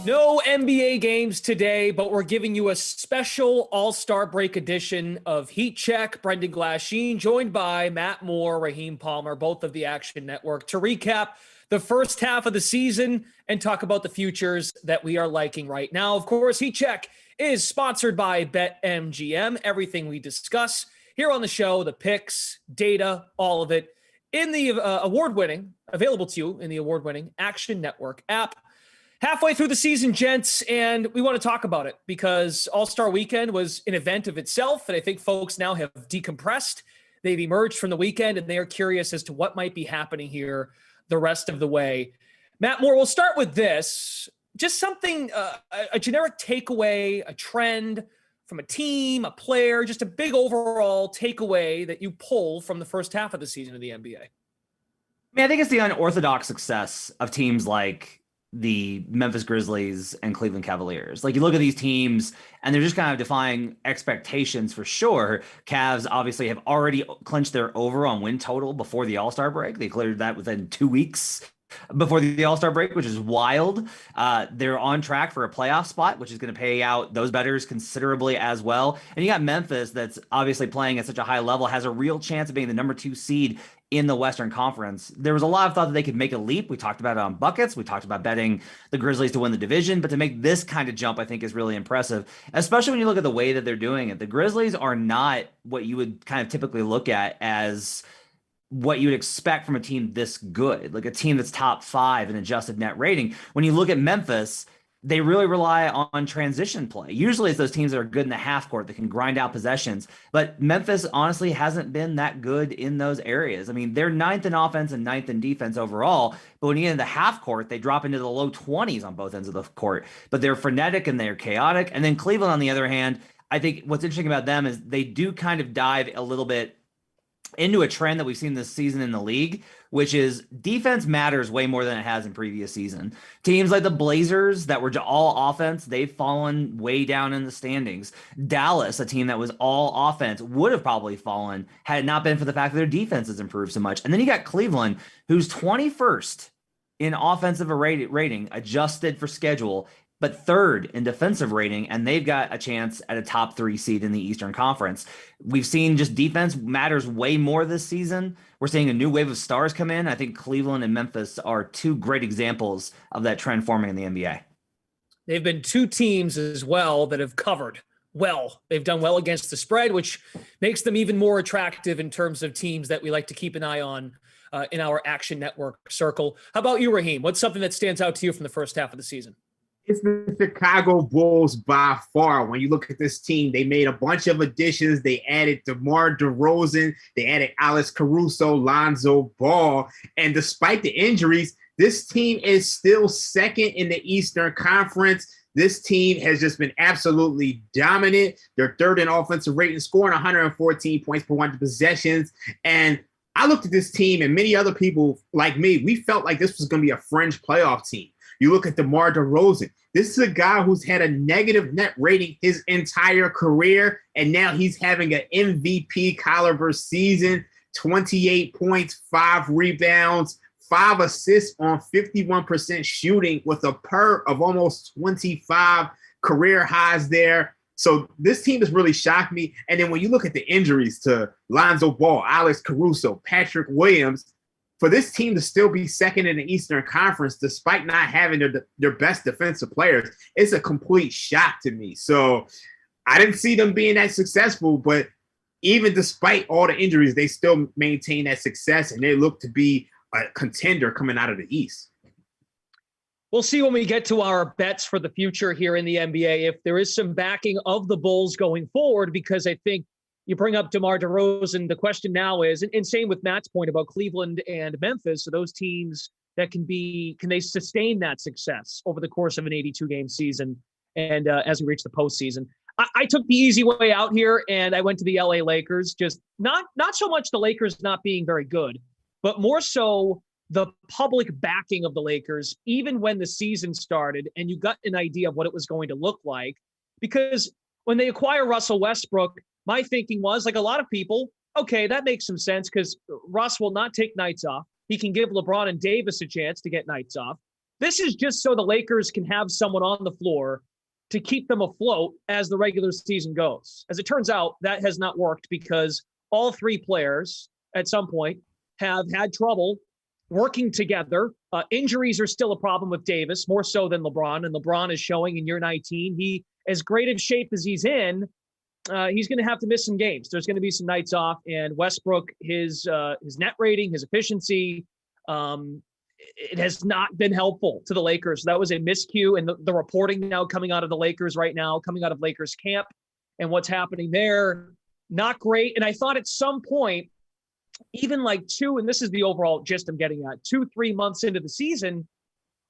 No NBA games today, but we're giving you a special All-Star break edition of Heat Check. Brendan Glasheen, joined by Matt Moore, Raheem Palmer, both of the Action Network, to recap the first half of the season and talk about the futures that we are liking right now. Of course, Heat Check is sponsored by BetMGM. Everything we discuss here on the show, the picks, data, all of it, in the available to you in the award-winning Action Network app. Halfway through the season, gents, and we want to talk about it because All-Star Weekend was an event of itself, and I think folks now have decompressed. They've emerged from the weekend, and they are curious as to what might be happening here the rest of the way. Matt Moore, we'll start with this. Just something, a generic takeaway, a trend from a team, a player, just a big overall takeaway that you pull from the first half of the season of the NBA. I think it's the unorthodox success of teams like the Memphis Grizzlies and Cleveland Cavaliers. Like, you look at these teams and they're just kind of defying expectations for sure. Cavs obviously have already clinched their over on win total before the All-Star break. They cleared that within 2 weeks before the All-Star break, which is wild. They're on track for a playoff spot, which is going to pay out those bettors considerably as well. And you got Memphis that's obviously playing at such a high level, has a real chance of being the number 2 seed in the Western Conference. There was a lot of thought that they could make a leap. We talked about it on buckets. We talked about betting the Grizzlies to win the division, but to make this kind of jump, I think, is really impressive, especially when you look at the way that they're doing it. The Grizzlies are not what you would kind of typically look at as what you would expect from a team this good, like a team that's top 5 in adjusted net rating. When you look at Memphis, they really rely on transition play. Usually it's those teams that are good in the half court that can grind out possessions. But Memphis honestly hasn't been that good in those areas. I mean, they're 9th in offense and 9th in defense overall. But when you get into the half court, they drop into the low 20s on both ends of the court. But they're frenetic and they're chaotic. And then Cleveland, on the other hand, I think what's interesting about them is they do kind of dive a little bit into a trend that we've seen this season in the league, which is defense matters way more than it has in previous season. Teams like the Blazers that were all offense, they've fallen way down in the standings. Dallas, a team that was all offense, would have probably fallen had it not been for the fact that their defense has improved so much. And then you got Cleveland, who's 21st in offensive rating, adjusted for schedule, but 3rd in defensive rating, and they've got a chance at a top 3 seed in the Eastern Conference. We've seen just defense matters way more this season. We're seeing a new wave of stars come in. I think Cleveland and Memphis are 2 great examples of that trend forming in the NBA. They've been 2 teams as well that have covered well. They've done well against the spread, which makes them even more attractive in terms of teams that we like to keep an eye on in our Action Network circle. How about you, Raheem? What's something that stands out to you from the first half of the season? It's the Chicago Bulls by far. When you look at this team, they made a bunch of additions. They added DeMar DeRozan. They added Alex Caruso, Lonzo Ball. And despite the injuries, this team is still 2nd in the Eastern Conference. This team has just been absolutely dominant. They're 3rd in offensive rating, scoring 114 points per 100 possessions. And I looked at this team, and many other people like me, we felt like this was going to be a fringe playoff team. You look at DeMar DeRozan. This is a guy who's had a negative net rating his entire career, and now he's having an MVP caliber season, 28 points, 5 rebounds, 5 assists on 51% shooting with a PER of almost 25 career highs there. So this team has really shocked me. And then when you look at the injuries to Lonzo Ball, Alex Caruso, Patrick Williams, for this team to still be 2nd in the Eastern Conference, despite not having their best defensive players, it's a complete shock to me. So I didn't see them being that successful, but even despite all the injuries, they still maintain that success, and they look to be a contender coming out of the East. We'll see when we get to our bets for the future here in the NBA if there is some backing of the Bulls going forward, because I think you bring up DeMar DeRozan. The question now is, and same with Matt's point about Cleveland and Memphis, so those teams that can they sustain that success over the course of an 82-game season and as we reach the postseason? I took the easy way out here, and I went to the LA Lakers. Just not so much the Lakers not being very good, but more so the public backing of the Lakers, even when the season started and you got an idea of what it was going to look like. Because when they acquire Russell Westbrook, my thinking was, like a lot of people, okay, that makes some sense because Russ will not take nights off. He can give LeBron and Davis a chance to get nights off. This is just so the Lakers can have someone on the floor to keep them afloat as the regular season goes. As it turns out, that has not worked because all three players at some point have had trouble working together. Injuries are still a problem with Davis, more so than LeBron. And LeBron is showing in year 19, he, as great of shape as he's in, he's going to have to miss some games. There's going to be some nights off. And Westbrook, his net rating, his efficiency, it has not been helpful to the Lakers. That was a miscue. And the reporting now coming out of the Lakers right now, coming out of Lakers camp and what's happening there, not great. And I thought at some point, even like and this is the overall gist I'm getting at, 2-3 months into the season,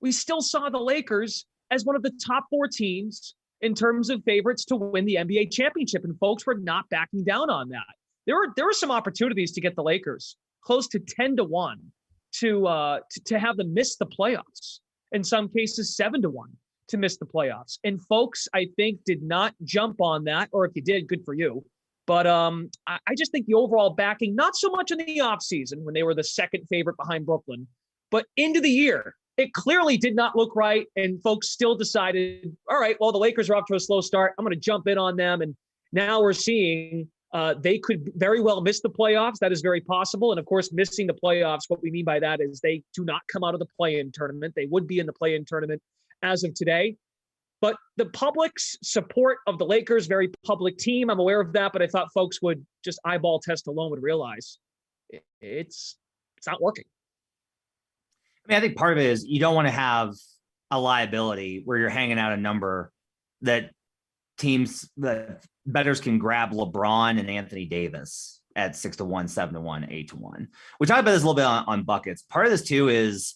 we still saw the Lakers as one of the top 4 teams in terms of favorites to win the NBA championship. And folks were not backing down on that. There were some opportunities to get the Lakers close to 10-1 to have them miss the playoffs. In some cases, 7-1 to miss the playoffs. And folks, I think, did not jump on that, or if you did, good for you. But I just think the overall backing, not so much in the offseason when they were the second favorite behind Brooklyn, but into the year, it clearly did not look right. And folks still decided, all right, well, the Lakers are off to a slow start. I'm going to jump in on them. And now we're seeing they could very well miss the playoffs. That is very possible. And of course, missing the playoffs, what we mean by that is they do not come out of the play-in tournament. They would be in the play-in tournament as of today. But the public's support of the Lakers, very public team, I'm aware of that, but I thought folks would just eyeball test alone would realize it's not working. I mean, I think part of it is you don't want to have a liability where you're hanging out a number that bettors can grab LeBron and Anthony Davis at 6-1, 7-1, 8-1, which I bet is a little bit on buckets. Part of this too is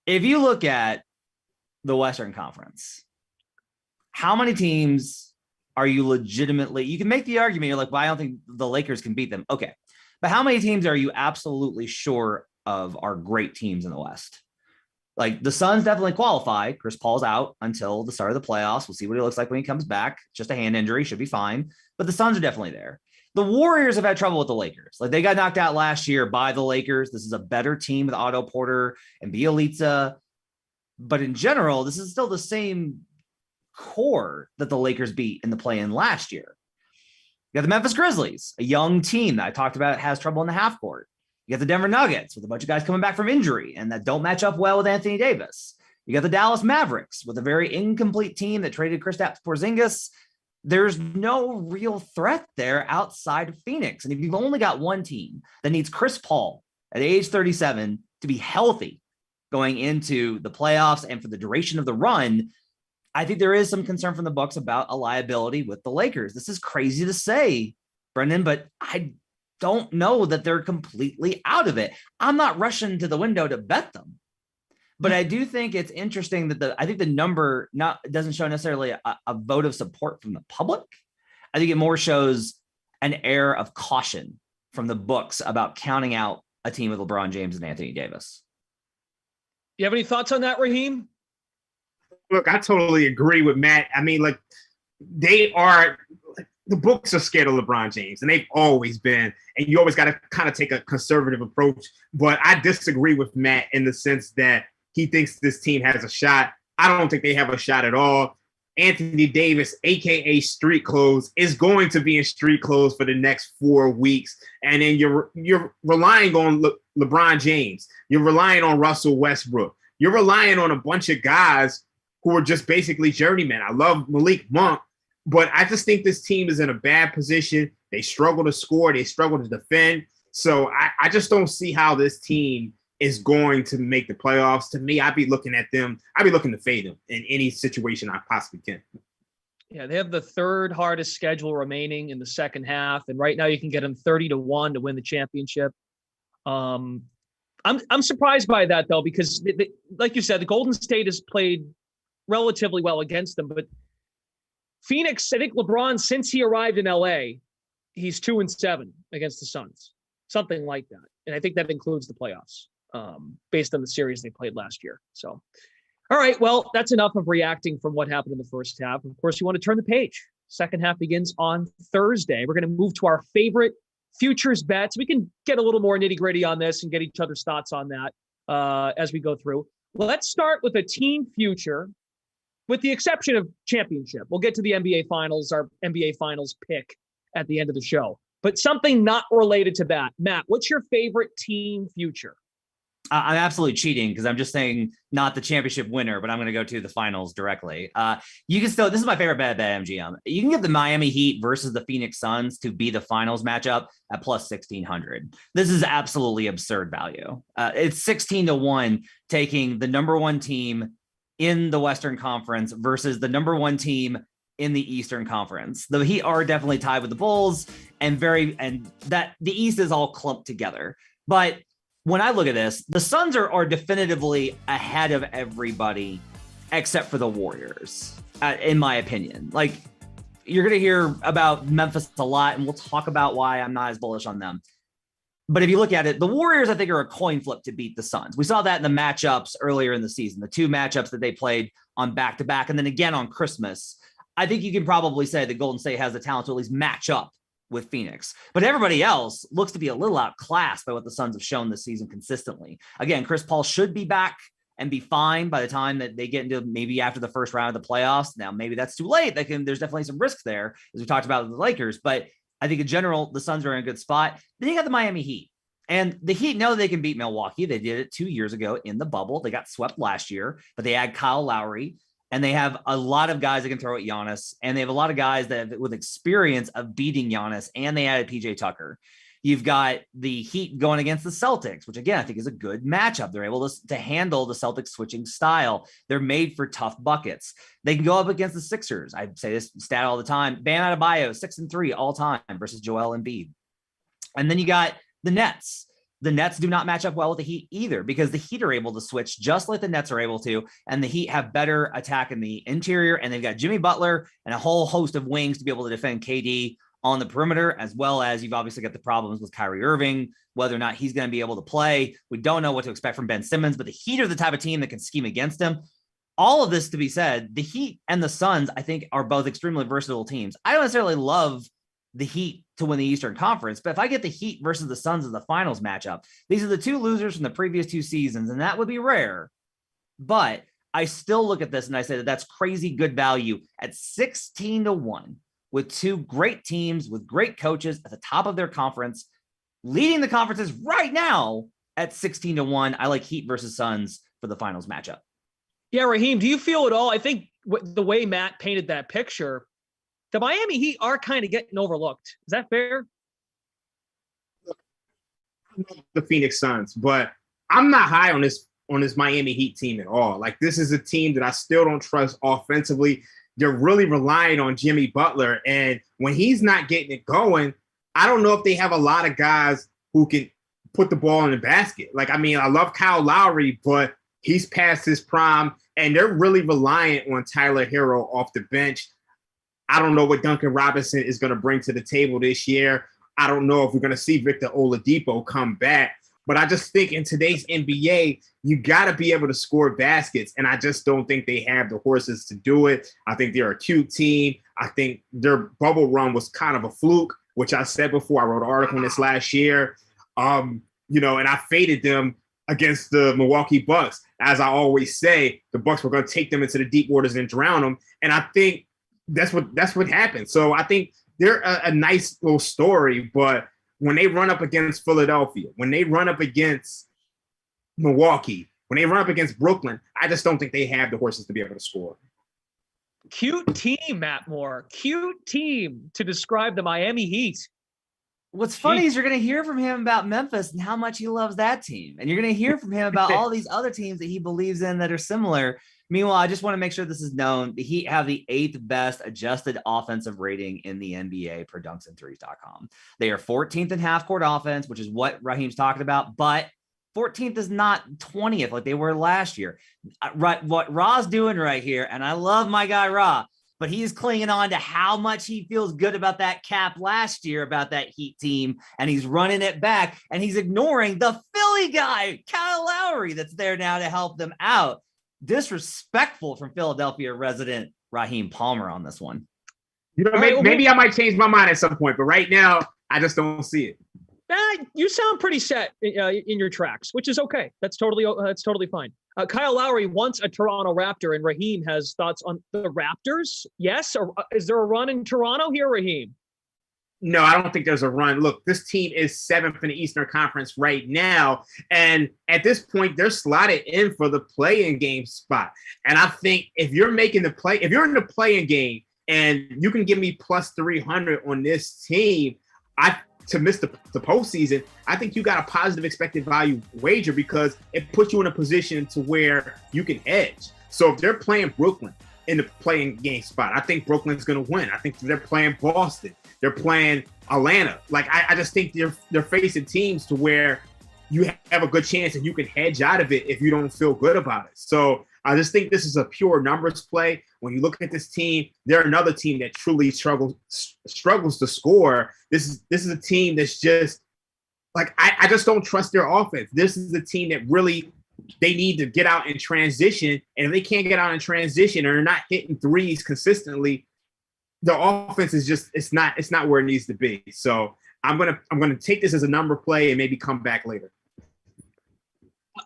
if you look at the Western Conference, how many teams are you legitimately, you can make the argument, you're like, well, I don't think the Lakers can beat them. Okay. But how many teams are you absolutely sure of are great teams in the West? Like the Suns definitely qualify. Chris Paul's out until the start of the playoffs. We'll see what he looks like when he comes back. Just a hand injury, should be fine. But the Suns are definitely there. The Warriors have had trouble with the Lakers. Like they got knocked out last year by the Lakers. This is a better team with Otto Porter and Bielitsa. But in general, this is still the same core that the Lakers beat in the play-in last year. You got the Memphis Grizzlies, a young team that I talked about has trouble in the half court. You got the Denver Nuggets with a bunch of guys coming back from injury and that don't match up well with Anthony Davis. You got the Dallas Mavericks with a very incomplete team that traded Kristaps Porzingis. There's no real threat there outside of Phoenix. And if you've only got one team that needs Chris Paul at age 37 to be healthy going into the playoffs and for the duration of the run, I think there is some concern from the Bucks about a liability with the Lakers. This is crazy to say, Brendan, but I don't know that they're completely out of it. I'm not rushing to the window to bet them, but I do think it's interesting that I think the number doesn't show necessarily a vote of support from the public. I think it more shows an air of caution from the books about counting out a team with LeBron James and Anthony Davis. You have any thoughts on that, Raheem? Look, I totally agree with Matt. I mean, like, the books are scared of LeBron James, and they've always been. And you always got to kind of take a conservative approach. But I disagree with Matt in the sense that he thinks this team has a shot. I don't think they have a shot at all. Anthony Davis, a.k.a. street clothes, is going to be in street clothes for the next 4 weeks. And then you're relying on LeBron James. You're relying on Russell Westbrook. You're relying on a bunch of guys who are just basically journeymen. I love Malik Monk, but I just think this team is in a bad position. They struggle to score. They struggle to defend. So I just don't see how this team is going to make the playoffs. To me, I'd be looking at them. I'd be looking to fade them in any situation I possibly can. Yeah, they have the third hardest schedule remaining in the second half. And right now you can get them 30-1 to win the championship. I'm surprised by that, though, because like you said, the Golden State has played relatively well against them. But Phoenix, I think LeBron, since he arrived in LA, he's 2-7 against the Suns, something like that. And I think that includes the playoffs based on the series they played last year. So, all right, well, that's enough of reacting from what happened in the first half. Of course, you want to turn the page. Second half begins on Thursday. We're going to move to our favorite futures bets. We can get a little more nitty gritty on this and get each other's thoughts on that as we go through. Let's start with a team future, with the exception of championship. We'll get to the NBA Finals, our NBA Finals pick at the end of the show. But something not related to that. Matt, what's your favorite team future? I'm absolutely cheating because I'm just saying not the championship winner, but I'm going to go to the finals directly. You can still, this is my favorite bet at BetMGM. You can get the Miami Heat versus the Phoenix Suns to be the finals matchup at plus 1,600. This is absolutely absurd value. It's 16-1 taking the number one team in the Western Conference versus the number one team in the Eastern Conference. The Heat are definitely tied with the Bulls and that the East is all clumped together. But when I look at this, the Suns are definitively ahead of everybody except for the Warriors, in my opinion. Like, you're going to hear about Memphis a lot, and we'll talk about why I'm not as bullish on them. But if you look at it, the Warriors, I think, are a coin flip to beat the Suns. We saw that in the matchups earlier in the season, the two matchups that they played on back-to-back, and then again on Christmas. I think you can probably say that Golden State has the talent to at least match up with Phoenix, but everybody else looks to be a little outclassed by what the Suns have shown this season consistently. Again, Chris Paul should be back and be fine by the time that they get into maybe after the first round of the playoffs. Now, maybe that's too late. There's definitely some risk there, as we talked about with the Lakers, but I think in general, the Suns are in a good spot. Then you got the Miami Heat, and the Heat know they can beat Milwaukee. They did it 2 years ago in the bubble. They got swept last year, but they had Kyle Lowry. And they have a lot of guys that can throw at Giannis. And they have a lot of guys that have, with experience of beating Giannis. And they added PJ Tucker. You've got the Heat going against the Celtics, which again, I think is a good matchup. They're able to handle the Celtics switching style. They're made for tough buckets. They can go up against the Sixers. I say this stat all the time. Bam Adebayo, 6-3 all time versus Joel Embiid. And then you got the Nets. The Nets do not match up well with the Heat either, because the Heat are able to switch just like the Nets are able to, and the Heat have better attack in the interior, and they've got Jimmy Butler and a whole host of wings to be able to defend KD on the perimeter, as well as you've obviously got the problems with Kyrie Irving, whether or not he's going to be able to play. We don't know what to expect from Ben Simmons, but the Heat are the type of team that can scheme against him. All of this to be said, the Heat and the Suns, I think, are both extremely versatile teams. I don't necessarily love the Heat to win the Eastern Conference, but if I get the Heat versus the Suns as the finals matchup, these are the two losers from the previous two seasons, and that would be rare. But I still look at this and I say that that's crazy good value at 16-1 with two great teams with great coaches at the top of their conference, leading the conferences right now at 16-1. I like Heat versus Suns for the finals matchup. Yeah, Raheem, do you feel at all? I think the way Matt painted that picture, the Miami Heat are kind of getting overlooked. Is that fair? The Phoenix Suns, but I'm not high on this Miami Heat team at all. Like, this is a team that I still don't trust offensively. They're really relying on Jimmy Butler, and when he's not getting it going, I don't know if they have a lot of guys who can put the ball in the basket. Like, I mean, I love Kyle Lowry, but he's past his prime, and they're really reliant on Tyler Hero off the bench. I don't know what Duncan Robinson is going to bring to the table this year. I don't know if we're going to see Victor Oladipo come back. But I just think in today's NBA, you got to be able to score baskets. And I just don't think they have the horses to do it. I think they're a cute team. I think their bubble run was kind of a fluke, which I said before. I wrote an article on this last year. And I faded them against the Milwaukee Bucks. As I always say, the Bucks were going to take them into the deep waters and drown them. And I think that's what happened. So I think they're a nice little story, but when they run up against Philadelphia, when they run up against Milwaukee, when they run up against Brooklyn, I just don't think they have the horses to be able to score. Cute team, Matt Moore. Cute team to describe the Miami Heat. What's funny is you're going to hear from him about Memphis and how much he loves that team. And you're going to hear from him about all these other teams that he believes in that are similar. Meanwhile, I just want to make sure this is known. The Heat have the 8th best adjusted offensive rating in the NBA per dunksandthrees.com. They are 14th in half-court offense, which is what Raheem's talking about, but 14th is not 20th like they were last year. Right, what Ra's doing right here, and I love my guy Ra, but he's clinging on to how much he feels good about that cap last year, about that Heat team, and he's running it back, and he's ignoring the Philly guy, Kyle Lowry, that's there now to help them out. Disrespectful from Philadelphia resident Raheem Palmer on this one. Maybe I might change my mind at some point, but right now I just don't see it. You sound pretty set in your tracks, which is okay. That's totally fine. Kyle Lowry, once a Toronto Raptor, and Raheem has thoughts on the Raptors. Yes, or is there a run in Toronto here, Raheem? No, I don't think there's a run. Look, this team is 7th in the Eastern Conference right now. And at this point, they're slotted in for the play-in game spot. And I think if you're in the play-in game and you can give me plus 300 on this team, to miss the postseason, I think you got a positive expected value wager because it puts you in a position to where you can edge. So if they're playing Brooklyn in the play-in game spot, I think Brooklyn's going to win. I think they're playing Boston. They're playing Atlanta. Like, I just think they're facing teams to where you have a good chance and you can hedge out of it if you don't feel good about it. So I just think this is a pure numbers play. When you look at this team, they're another team that truly struggles to score. This is a team that's just like, I just don't trust their offense. This is a team that really, they need to get out in transition. And if they can't get out in transition or they're not hitting threes consistently, the offense is just, it's not where it needs to be. So I'm gonna take this as a number play and maybe come back later.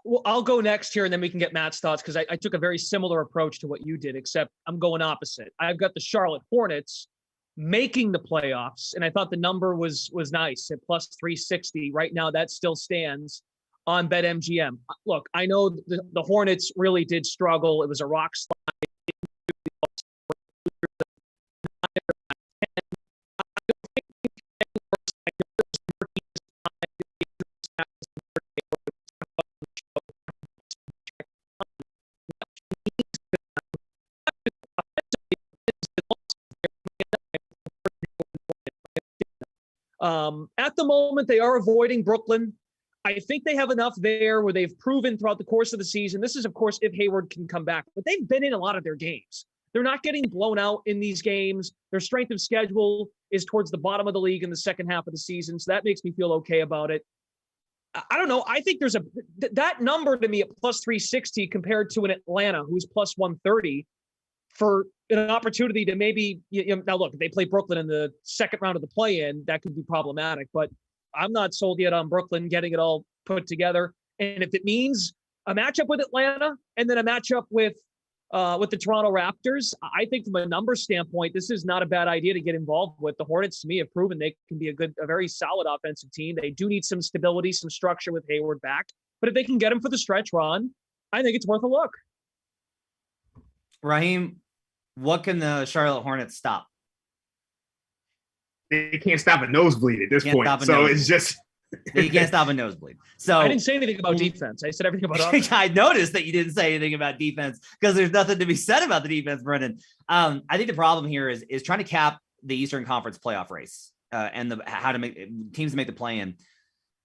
Well, I'll go next here, and then we can get Matt's thoughts because I took a very similar approach to what you did, except I'm going opposite. I've got the Charlotte Hornets making the playoffs, and I thought the number was nice at plus 360. Right now, that still stands on BetMGM. Look, I know the Hornets really did struggle. It was a rock slide. At the moment, they are avoiding Brooklyn. I think they have enough there where they've proven throughout the course of the season. This is, of course, if Hayward can come back, but they've been in a lot of their games. They're not getting blown out in these games. Their strength of schedule is towards the bottom of the league in the second half of the season. So that makes me feel okay about it. I don't know. I think there's that number to me at plus 360 compared to an Atlanta who's plus 130 for an opportunity to maybe, now look, if they play Brooklyn in the second round of the play-in, that could be problematic, but I'm not sold yet on Brooklyn getting it all put together. And if it means a matchup with Atlanta and then a matchup with the Toronto Raptors, I think from a numbers standpoint, this is not a bad idea to get involved with. The Hornets, to me, have proven they can be a very solid offensive team. They do need some stability, some structure with Hayward back, but if they can get him for the stretch run, I think it's worth a look. Raheem, what can the Charlotte Hornets stop? They can't stop a nosebleed at this point. So it's just you can't stop a nosebleed. So I didn't say anything about defense. I said everything about offense. I noticed that you didn't say anything about defense because there's nothing to be said about the defense, Brendan. I think the problem here is trying to cap the Eastern Conference playoff race and how to make teams to make the play-in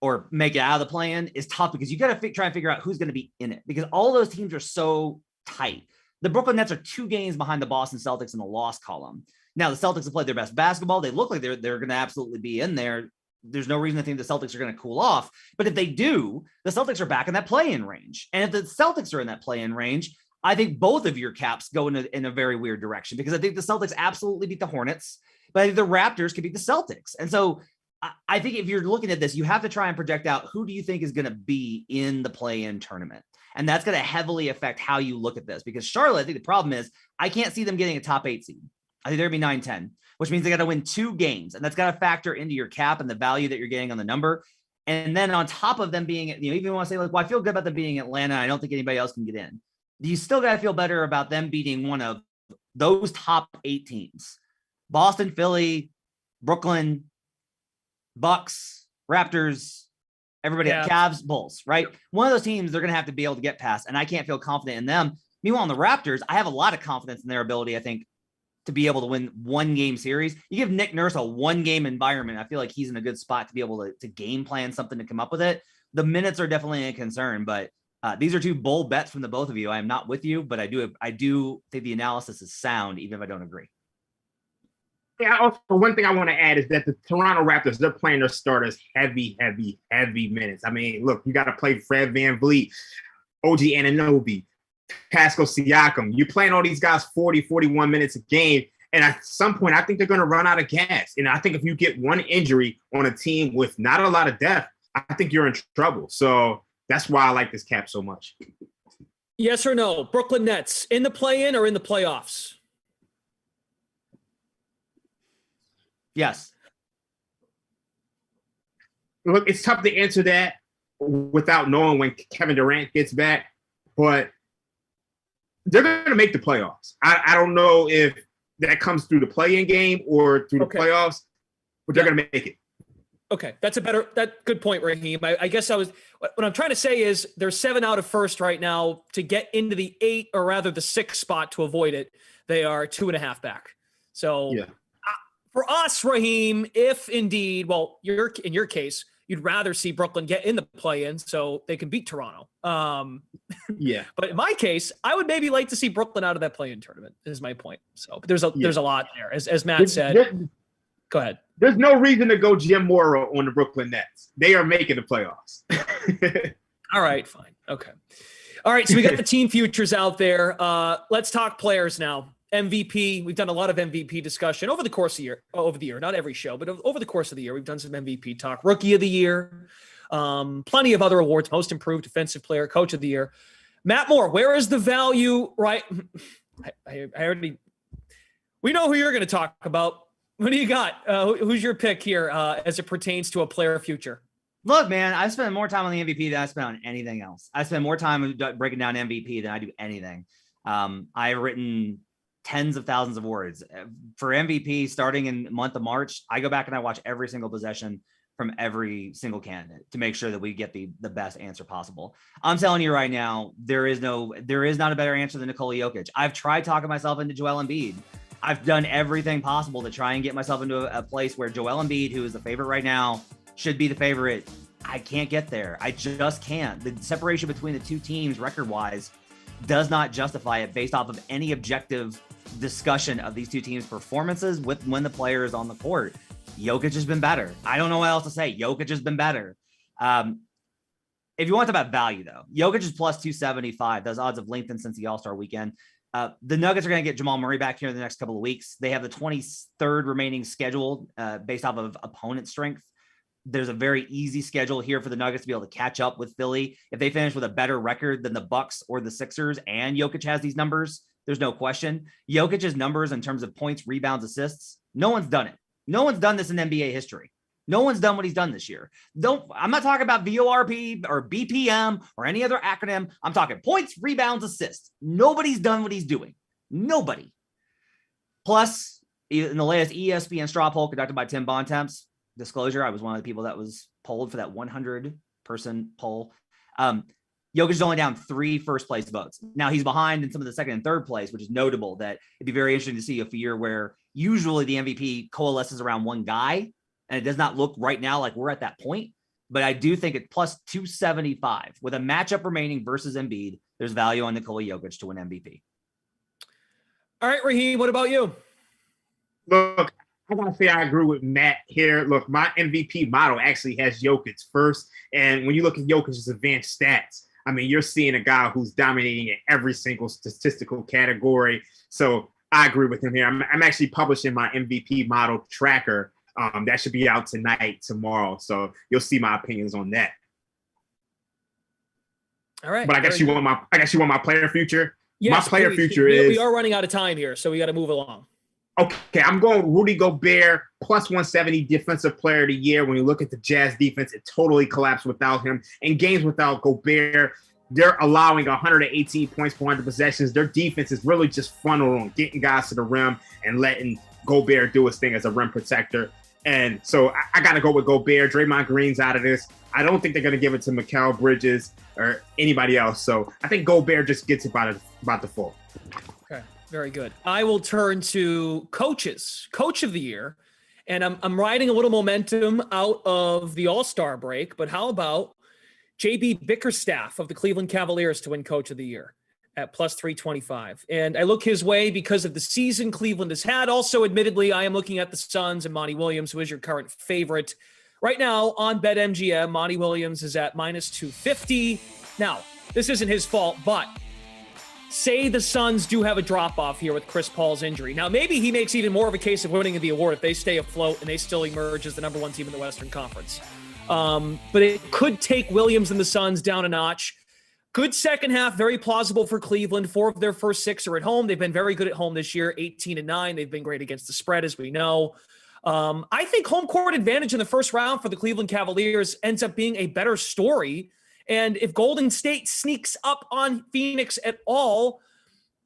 or make it out of the play-in is tough because you got to try and figure out who's going to be in it because all those teams are so tight. The Brooklyn Nets are 2 games behind the Boston Celtics in the loss column. Now, the Celtics have played their best basketball. They look like they're going to absolutely be in there. There's no reason to think the Celtics are going to cool off. But if they do, the Celtics are back in that play-in range. And if the Celtics are in that play-in range, I think both of your caps go in a very weird direction because I think the Celtics absolutely beat the Hornets, but I think the Raptors could beat the Celtics. And so I think if you're looking at this, you have to try and project out who do you think is going to be in the play-in tournament. And that's going to heavily affect how you look at this because Charlotte, I think the problem is I can't see them getting a top 8 seed. I think they're going to be 9-10, which means they got to win 2 games. And that's got to factor into your cap and the value that you're getting on the number. And then on top of them being, even want to say, like, well, I feel good about them being Atlanta. I don't think anybody else can get in. You still got to feel better about them beating one of those top 8 teams. Boston, Philly, Brooklyn, Bucks, Raptors, everybody, Cavs, Bulls, right? One of those teams they're going to have to be able to get past, and I can't feel confident in them. Meanwhile, on the Raptors, I have a lot of confidence in their ability, I think, to be able to win 1-game series. You give Nick Nurse a 1-game environment, I feel like he's in a good spot to be able to game plan something to come up with it. The minutes are definitely a concern, but these are 2 bold bets from the both of you. I am not with you, but I do think the analysis is sound, even if I don't agree. Yeah, also one thing I want to add is that the Toronto Raptors, they're playing their starters heavy minutes. I mean, look, you got to play Fred VanVleet, OG Anunoby, Pascal Siakam. You're playing all these guys 40, 41 minutes a game. And at some point, I think they're going to run out of gas. And I think if you get one injury on a team with not a lot of depth, I think you're in trouble. So that's why I like this cap so much. Yes or no? Brooklyn Nets in the play-in or in the playoffs? Yes. Look, it's tough to answer that without knowing when Kevin Durant gets back, but they're going to make the playoffs. I don't know if that comes through the play-in game or through the playoffs, but they're going to make it. Okay, good point, Raheem. I guess what I'm trying to say is they're 7 out of first right now. To get into the 8 or rather the 6 spot to avoid it, they are 2.5 back. So for us, Raheem, if indeed, well, in your case, you'd rather see Brooklyn get in the play-in so they can beat Toronto. But in my case, I would maybe like to see Brooklyn out of that play-in tournament, is my point. So there's a lot there. As Matt said, go ahead. There's no reason to go Jim Mora on the Brooklyn Nets. They are making the playoffs. All right, fine. Okay. All right, so we got the team futures out there. Let's talk players now. MVP. We've done a lot of MVP discussion over the course of the year, not every show, but over the course of the year, we've done some MVP talk. Rookie of the year, plenty of other awards, most improved defensive player, coach of the year. Matt Moore, where is the value? Right. We know who you're going to talk about. What do you got? Who's your pick here as it pertains to a player future? Look, man, I spend more time on the MVP than I spend on anything else. I spend more time breaking down MVP than I do anything. I've written tens of thousands of words for MVP starting in the month of March. I go back and I watch every single possession from every single candidate to make sure that we get the best answer possible. I'm telling you right now, there is not a better answer than Nikola Jokic. I've tried talking myself into Joel Embiid. I've done everything possible to try and get myself into a place where Joel Embiid, who is the favorite right now, should be the favorite. I can't get there. I just can't. The separation between the two teams record-wise does not justify it based off of any objective discussion of these two teams' performances when the player is on the court. Jokic has been better. I don't know what else to say. Jokic has been better. If you want to talk about value, though, Jokic is plus 275. Those odds have lengthened since the All-Star weekend. The Nuggets are going to get Jamal Murray back here in the next couple of weeks. They have the 23rd remaining schedule based off of opponent strength. There's a very easy schedule here for the Nuggets to be able to catch up with Philly. If they finish with a better record than the Bucks or the Sixers, and Jokic has these numbers, there's no question. Jokic's numbers in terms of points, rebounds, assists, no one's done it. No one's done this in NBA history. No one's done what he's done this year. I'm not talking about VORP or BPM or any other acronym. I'm talking points, rebounds, assists. Nobody's done what he's doing. Nobody. Plus, in the latest ESPN straw poll conducted by Tim Bontemps, disclosure, I was one of the people that was polled for that 100-person poll. Jokic is only down 3 first-place votes. Now, he's behind in some of the second and third place, which is notable. That it'd be very interesting to see a year where usually the MVP coalesces around one guy, and it does not look right now like we're at that point. But I do think at plus 275, with a matchup remaining versus Embiid, there's value on Nikola Jokic to win MVP. All right, Raheem, what about you? Look, I gotta say I agree with Matt here. Look, my MVP model actually has Jokic first. And when you look at Jokic's advanced stats, I mean, you're seeing a guy who's dominating in every single statistical category. So I agree with him here. I'm actually publishing my MVP model tracker. That should be out tomorrow. So you'll see my opinions on that. All right. But I guess you want my player future. Yes, my player please. future is. We are running out of time here, so we got to move along. Okay, I'm going Rudy Gobert, plus 170 defensive player of the year. When you look at the Jazz defense, it totally collapsed without him. In games without Gobert, they're allowing 118 points per 100 possessions. Their defense is really just funneled on getting guys to the rim and letting Gobert do his thing as a rim protector. And so I got to go with Gobert. Draymond Green's out of this. I don't think they're going to give it to Mikal Bridges or anybody else. So I think Gobert just gets it by default. Okay, very good. I will turn to coach of the year. And I'm riding a little momentum out of the All-Star break. But how about J.B. Bickerstaff of the Cleveland Cavaliers to win coach of the year at plus 325. And I look his way because of the season Cleveland has had. Also, admittedly, I am looking at the Suns and Monty Williams, who is your current favorite. Right now on BetMGM, Monty Williams is at minus 250. Now, this isn't his fault, but say the Suns do have a drop-off here with Chris Paul's injury. Now, maybe he makes even more of a case of winning the award if they stay afloat and they still emerge as the number one team in the Western Conference. But it could take Williams and the Suns down a notch. Good second half, very plausible for Cleveland. 4 of their first 6 are at home. They've been very good at home this year, 18-9. They've been great against the spread, as we know. I think home court advantage in the first round for the Cleveland Cavaliers ends up being a better story. And if Golden State sneaks up on Phoenix at all,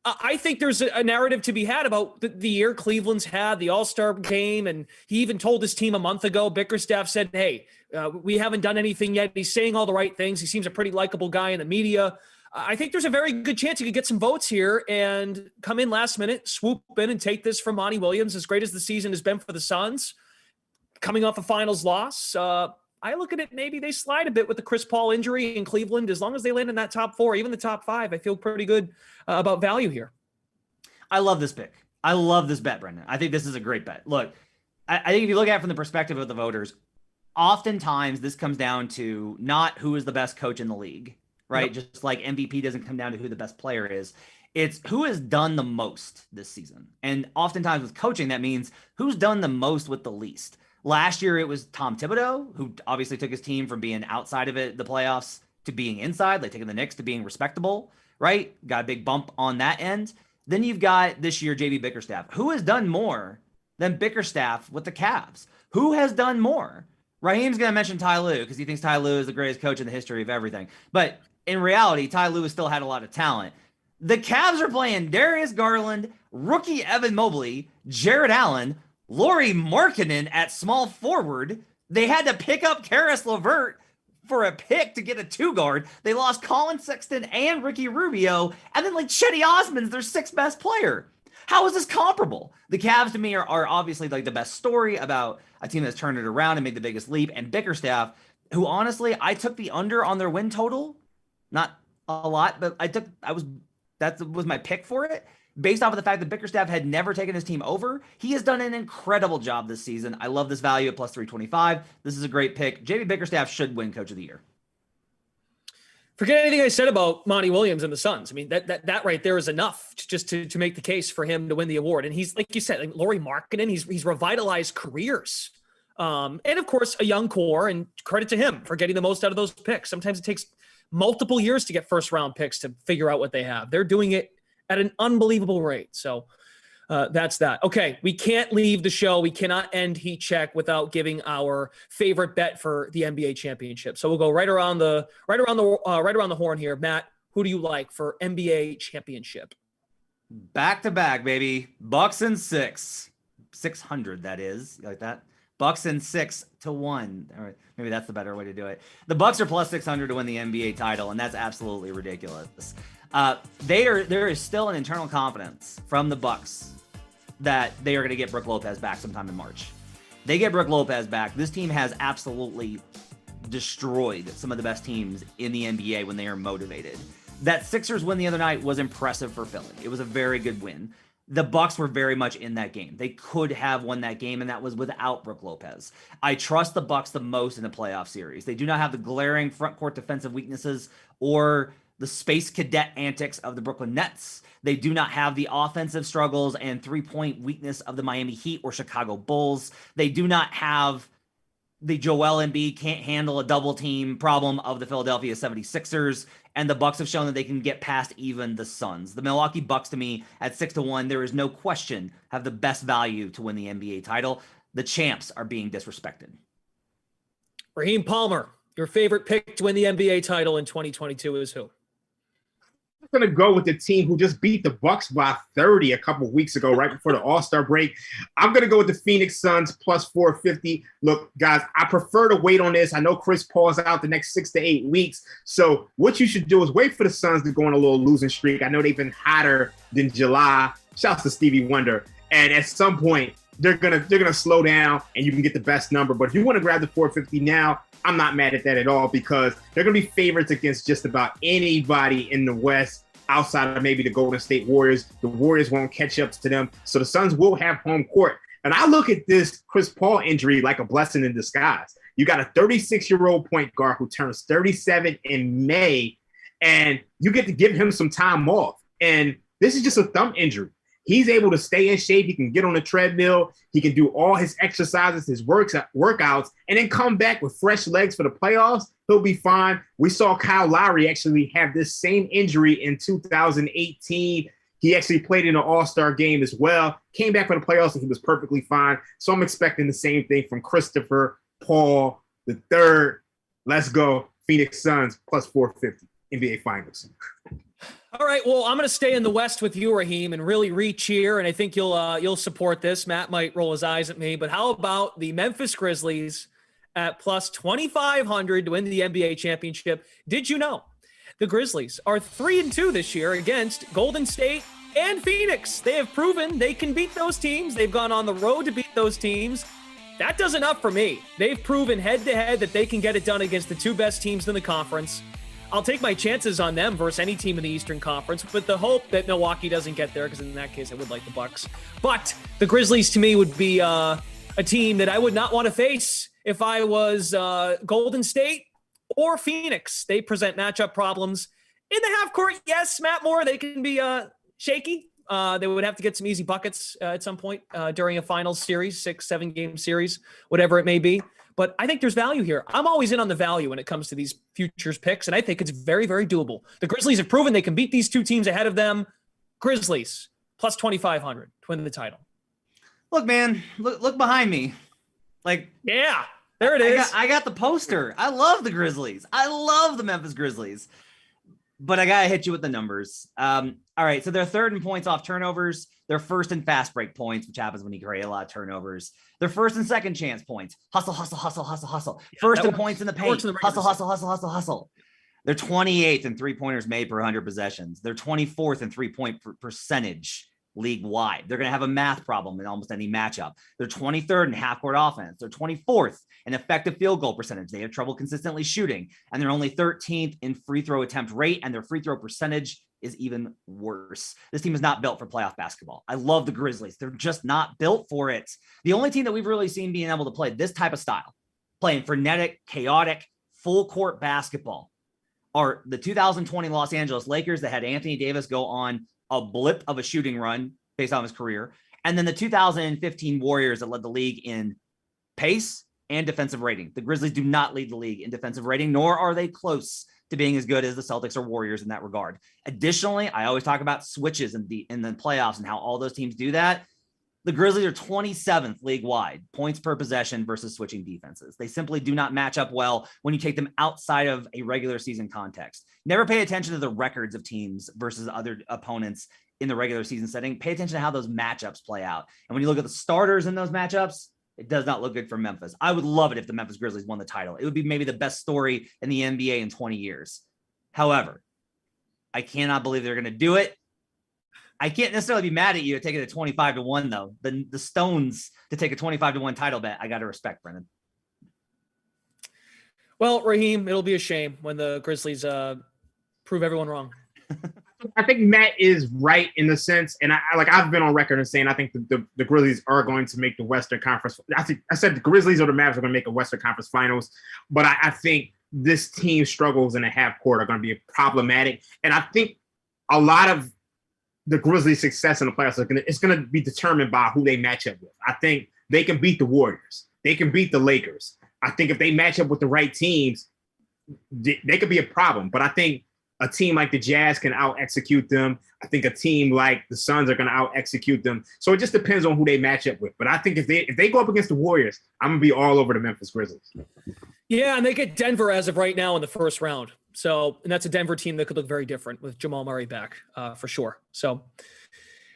I think there's a narrative to be had about the year Cleveland's had, the All-Star game, and he even told his team a month ago, Bickerstaff said, hey, we haven't done anything yet. He's saying all the right things. He seems a pretty likable guy in the media. I think there's a very good chance he could get some votes here and come in last minute, swoop in and take this from Monty Williams, as great as the season has been for the Suns, coming off a finals loss. I look at it, maybe they slide a bit with the Chris Paul injury in Cleveland. As long as they land in that top 4, even the top 5, I feel pretty good about value here. I love this pick. I love this bet, Brendan. I think this is a great bet. Look, I think if you look at it from the perspective of the voters, oftentimes this comes down to not who is the best coach in the league, right? Yep. Just like MVP doesn't come down to who the best player is. It's who has done the most this season. And oftentimes with coaching, that means who's done the most with the least. Last year, it was Tom Thibodeau, who obviously took his team from being outside of the playoffs to being inside, like taking the Knicks to being respectable, right? Got a big bump on that end. Then you've got this year, JB Bickerstaff. Who has done more than Bickerstaff with the Cavs? Who has done more? Raheem's going to mention Ty Lue because he thinks Ty Lue is the greatest coach in the history of everything. But in reality, Ty Lue has still had a lot of talent. The Cavs are playing Darius Garland, rookie Evan Mobley, Jared Allen, Lauri Markkanen at small forward. They had to pick up Karis LeVert for a pick to get a 2-guard. They lost Colin Sexton and Ricky Rubio, and then like Chetty Osman's their 6th best player. How is this comparable? The Cavs to me are obviously like the best story about a team that's turned it around and made the biggest leap. And Bickerstaff, who honestly, I took the under on their win total, not a lot, but that was my pick for it. Based off of the fact that Bickerstaff had never taken his team over, he has done an incredible job this season. I love this value at plus 325. This is a great pick. JB Bickerstaff should win Coach of the Year. Forget anything I said about Monty Williams and the Suns. I mean, that right there is enough to make the case for him to win the award. And he's, like you said, like Lauri Markkanen, he's revitalized careers. And of course, a young core, and credit to him for getting the most out of those picks. Sometimes it takes multiple years to get first-round picks to figure out what they have. They're doing it at an unbelievable rate. So that's that. Okay, we can't leave the show. We cannot end Heat Check without giving our favorite bet for the NBA championship. So we'll go right around the horn here. Matt, who do you like for NBA championship? Back to back, baby. Bucks and 600. That is, you like that? Bucks and 6-1. All right, maybe that's the better way to do it. The Bucks are plus 600 to win the NBA title, and that's absolutely ridiculous. There is still an internal confidence from the Bucks that they are going to get Brook Lopez back sometime in March. They get Brook Lopez back. This team has absolutely destroyed some of the best teams in the NBA when they are motivated. That Sixers win the other night was impressive for Philly. It was a very good win. The Bucks were very much in that game. They could have won that game, and that was without Brook Lopez. I trust the Bucks the most in the playoff series. They do not have the glaring front court defensive weaknesses or the space cadet antics of the Brooklyn Nets. They do not have the offensive struggles and three-point weakness of the Miami Heat or Chicago Bulls. They do not have the Joel Embiid can't handle a double team problem of the Philadelphia 76ers. And the Bucks have shown that they can get past even the Suns. The Milwaukee Bucks, to me, at 6-1, there is no question, have the best value to win the NBA title. The champs are being disrespected. Raheem Palmer, your favorite pick to win the NBA title in 2022 is who? I'm going to go with the team who just beat the Bucks by 30 a couple of weeks ago, right before the All-Star break. I'm going to go with the Phoenix Suns plus 450. Look, guys, I prefer to wait on this. I know Chris Paul's out the next 6 to 8 weeks. So what you should do is wait for the Suns to go on a little losing streak. I know they've been hotter than July. Shouts to Stevie Wonder. And at some point, they're gonna slow down and you can get the best number. But if you want to grab the 450 now, I'm not mad at that at all because they're going to be favorites against just about anybody in the West outside of maybe the Golden State Warriors. The Warriors won't catch up to them. So the Suns will have home court. And I look at this Chris Paul injury like a blessing in disguise. You got a 36-year-old point guard who turns 37 in May, and you get to give him some time off. And this is just a thumb injury. He's able to stay in shape. He can get on the treadmill. He can do all his exercises, his workouts, and then come back with fresh legs for the playoffs. He'll be fine. We saw Kyle Lowry actually have this same injury in 2018. He actually played in an all-star game as well, came back for the playoffs, and he was perfectly fine. So I'm expecting the same thing from Christopher Paul III. Let's go. Phoenix Suns plus 450 NBA Finals. All right, well, I'm going to stay in the West with you, Raheem, and really reach here, and I think you'll support this. Matt might roll his eyes at me, but how about the Memphis Grizzlies at plus 2,500 to win the NBA championship? Did you know the Grizzlies are 3-2 this year against Golden State and Phoenix? They have proven they can beat those teams. They've gone on the road to beat those teams. That does enough for me. They've proven head-to-head that they can get it done against the two best teams in the conference. I'll take my chances on them versus any team in the Eastern Conference, with the hope that Milwaukee doesn't get there, because in that case, I would like the Bucks. But the Grizzlies, to me, would be a team that I would not want to face if I was Golden State or Phoenix. They present matchup problems in the half court. Yes, Matt Moore, they can be shaky. They would have to get some easy buckets at some point during a finals series, 6-7 game series, whatever it may be. But I think there's value here. I'm always in on the value when it comes to these futures picks, and I think it's very, very doable. The Grizzlies have proven they can beat these two teams ahead of them. Grizzlies, plus 2,500 to win the title. Look, man, look behind me. Like, yeah, there it is. I got the poster. I love the Grizzlies. I love the Memphis Grizzlies. But I got to hit you with the numbers. All right, so they're third in points off turnovers. They're first in fast break points, which happens when you create a lot of turnovers. They're first in second chance points. Hustle. Yeah, first in points in the paint. Hustle. They're 28th in three-pointers made per 100 possessions. They're 24th in three-point percentage league-wide. They're going to have a math problem in almost any matchup. They're 23rd in half-court offense. They're 24th in effective field goal percentage. They have trouble consistently shooting, and they're only 13th in free throw attempt rate, and their free throw percentage is even worse. This team is not built for playoff basketball. I love the Grizzlies. They're just not built for it. The only team that we've really seen being able to play this type of style, playing frenetic, chaotic, full court basketball, are the 2020 Los Angeles Lakers that had Anthony Davis go on a blip of a shooting run based on his career, and then the 2015 Warriors that led the league in pace and defensive rating. The Grizzlies do not lead the league in defensive rating, nor are they close to being as good as the Celtics or Warriors in that regard. Additionally, I always talk about switches in the playoffs and how all those teams do that. The Grizzlies are 27th league-wide, points per possession versus switching defenses. They simply do not match up well when you take them outside of a regular season context. Never pay attention to the records of teams versus other opponents in the regular season setting. Pay attention to how those matchups play out. And when you look at the starters in those matchups, it does not look good for Memphis. I would love it if the Memphis Grizzlies won the title. It would be maybe the best story in the NBA in 20 years. However, I cannot believe they're going to do it. I can't necessarily be mad at you at taking a 25-1, though. The Stones to take a 25-1 title bet, I got to respect, Brendan. Well, Raheem, it'll be a shame when the Grizzlies prove everyone wrong. I think Matt is right in the sense, and I've been on record as saying I think the Grizzlies are going to make the Western Conference. I said the Grizzlies or the Mavs are going to make a Western Conference Finals, but I think this team's struggles in the half court are going to be problematic, and I think a lot of the Grizzlies' success in the playoffs is going to be determined by who they match up with. I think they can beat the Warriors, they can beat the Lakers. I think if they match up with the right teams, they could be a problem. But I think a team like the Jazz can out-execute them. I think a team like the Suns are going to out-execute them. So it just depends on who they match up with. But I think if they go up against the Warriors, I'm going to be all over the Memphis Grizzlies. Yeah, and they get Denver as of right now in the first round. So, and that's a Denver team that could look very different with Jamal Murray back for sure. So,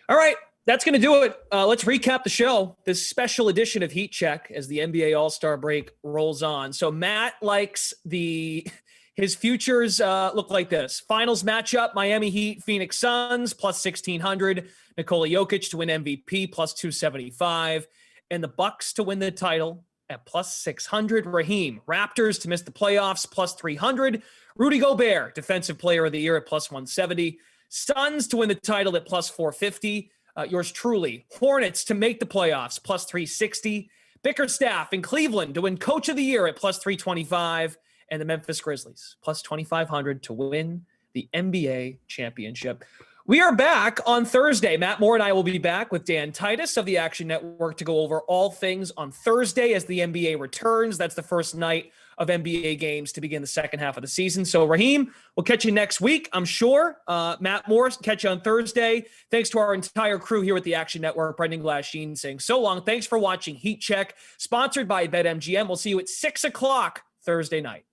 all right, that's going to do it. Let's recap the show, this special edition of Heat Check as the NBA All-Star break rolls on. So Matt likes his futures look like this. Finals matchup, Miami Heat, Phoenix Suns, plus 1,600. Nikola Jokic to win MVP, plus 275. And the Bucks to win the title at plus 600. Raheem, Raptors to miss the playoffs, plus 300. Rudy Gobert, Defensive Player of the Year at plus 170. Suns to win the title at plus 450. Yours truly, Hornets to make the playoffs, plus 360. Bickerstaff in Cleveland to win Coach of the Year at plus 325. And the Memphis Grizzlies, plus 2,500 to win the NBA championship. We are back on Thursday. Matt Moore and I will be back with Dan Titus of the Action Network to go over all things on Thursday as the NBA returns. That's the first night of NBA games to begin the second half of the season. So, Raheem, we'll catch you next week, I'm sure. Matt Moore, catch you on Thursday. Thanks to our entire crew here at the Action Network. Brendan Glasheen saying so long. Thanks for watching Heat Check, sponsored by BetMGM. We'll see you at 6 o'clock Thursday night.